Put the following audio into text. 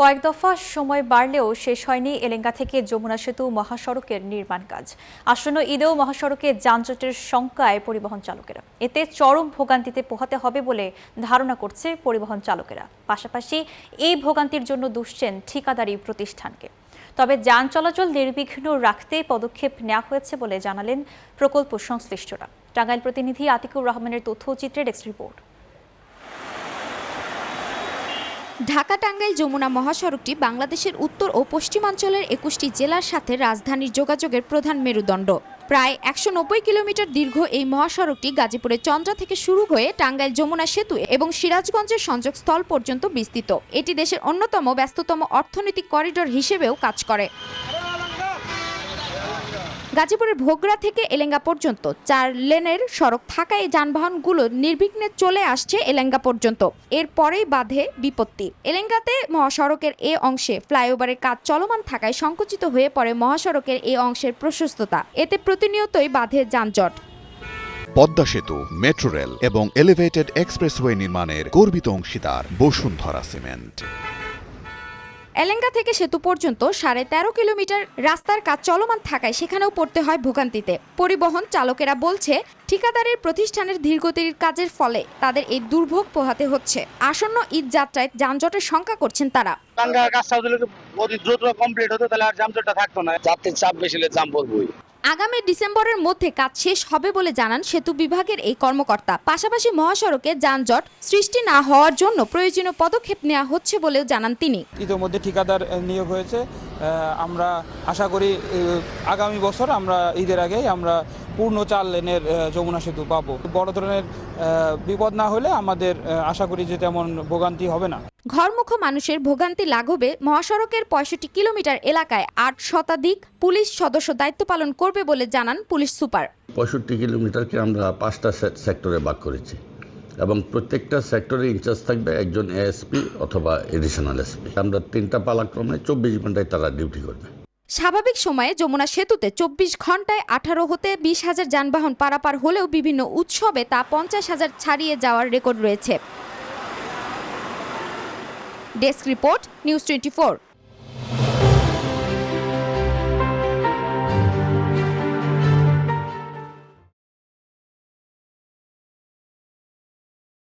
কয়েক দফা সময় বাড়লেও শেষ হয়নি এলেঙ্গা থেকে যমুনা সেতু মহাসড়কের নির্মাণ কাজ। আসন্ন ঈদেও মহাসড়কে যানজটের শঙ্কায় পরিবহন চালকেরা। এতে চরম ভোগান্তিতে পোহাতে হবে বলে ধারণা করছে পরিবহন চালকেরা। পাশাপাশি এই ভোগান্তির জন্য দুষছেন ঠিকাদারি প্রতিষ্ঠানকে। তবে যান চলাচল নির্বিঘ্ন রাখতে পদক্ষেপ নেওয়া হয়েছে বলে জানালেন প্রকল্প সংশ্লিষ্টরা। টাঙ্গাইল প্রতিনিধি আতিকুর রহমানের তথ্যচিত্রে ডেস্ক রিপোর্ট। ঢাকা-টাঙ্গাইল যমুনা মহাসড়কটি বাংলাদেশের উত্তর ও পশ্চিমাঞ্চলের ২১টি জেলার সাথে রাজধানীর যোগাযোগের প্রধান মেরুদণ্ড। প্রায় ১৯০ কিলোমিটার দীর্ঘ এই মহাসড়কটি গাজীপুরের চন্দ্রা থেকে শুরু হয়ে টাঙ্গাইল যমুনা সেতু এবং সিরাজগঞ্জের সংযোগস্থল পর্যন্ত বিস্তৃত। এটি দেশের অন্যতম ব্যস্ততম অর্থনৈতিক করিডোর হিসেবেও কাজ করে। গাজীপুরের ভোগড়া থেকে এলেঙ্গা পর্যন্ত ৪ লেনের সড়ক থাকায় যানবাহনগুলো নির্বিঘ্নে চলে আসছে এলেঙ্গা পর্যন্ত। এরপরেই বাধে বিপত্তি। এলেঙ্গাতে মহাসড়কের এ অংশে ফ্লাইওভারের কাজ চলমান থাকায় সংকুচিত হয়ে পড়ে মহাসড়কের এই অংশের প্রশস্ততা। এতে প্রতিনিয়তই বাধে যানজট। পদ্মা সেতু, মেট্রো রেল এবং এলিভেটেড এক্সপ্রেসওয়ে নির্মাণের গর্বিত অংশীদার বসুন্ধরা সিমেন্ট। এলেঙ্গা থেকে সেতু পর্যন্ত ১৩.৫ কিলোমিটার রাস্তার কাজ চলমান থাকায় সেখানেও পড়তে হয় ভোগান্তিতে। পরিবহন চালকেরা বলছে, ঠিকাদারের প্রতিষ্ঠানের ধীরগতির কাজের ফলে তাদের এই দুর্ভোগ পোহাতে হচ্ছে। আসন্ন ঈদ যাত্রায় যানজটের শঙ্কা করছেন তারা। দ্রুত কমপ্লিট হতো তাহলে আর যানজটটা থাকতো না। যাত্রীর চাপ বেশি হলে জ্যাম পড়বেই। আগামী ডিসেম্বরের মধ্যে কাজ শেষ হবে বলে জানান সেতু বিভাগের এই কর্মকর্তা। পাশাপাশি মহাসড়কে যানজট সৃষ্টি না হওয়ার জন্য প্রয়োজনীয় পদক্ষেপ নেওয়া হচ্ছে বলেও জানান তিনি। ইতিমধ্যে ঠিকাদার নিয়োগ হয়েছে। আমরা আশা করি আগামী বছর আমরা ঈদের আগেই আমরা পূর্ণ ৪ লেনের যমুনা সেতু পাবো। বড় ধরনের বিপদ না হলে আমাদের আশা করি যে তেমন ভোগান্তি হবে না। ঘরমুখো মানুষের ভোগান্তি লাঘবে মহাসড়কের ৬৫ কিলোমিটার এলাকায় ৮ শতাধিক পুলিশ সদস্য দায়িত্ব পালন করবে বলে জানান পুলিশ সুপার। ৬৫ কিলোমিটারকে আমরা ৫টা সেক্টরে ভাগ করেছি এবং প্রত্যেকটা সেক্টরে ইনচার্জ থাকবে একজন এএসপি অথবা এডিশনাল এসপি। আমরা ৩টা পালাক্রমে ২৪ ঘন্টায় তারা ডিউটি করবে। স্বাভাবিক সময়ে যমুনা সেতুতে ২৪ ঘন্টায় ১৮ হতে ২০,০০০ যানবাহন পারাপার হলেও বিভিন্ন উৎসবে তা ৫০,০০০ ছাড়িয়ে যাওয়ার রেকর্ড রয়েছে। Desk report, news 24।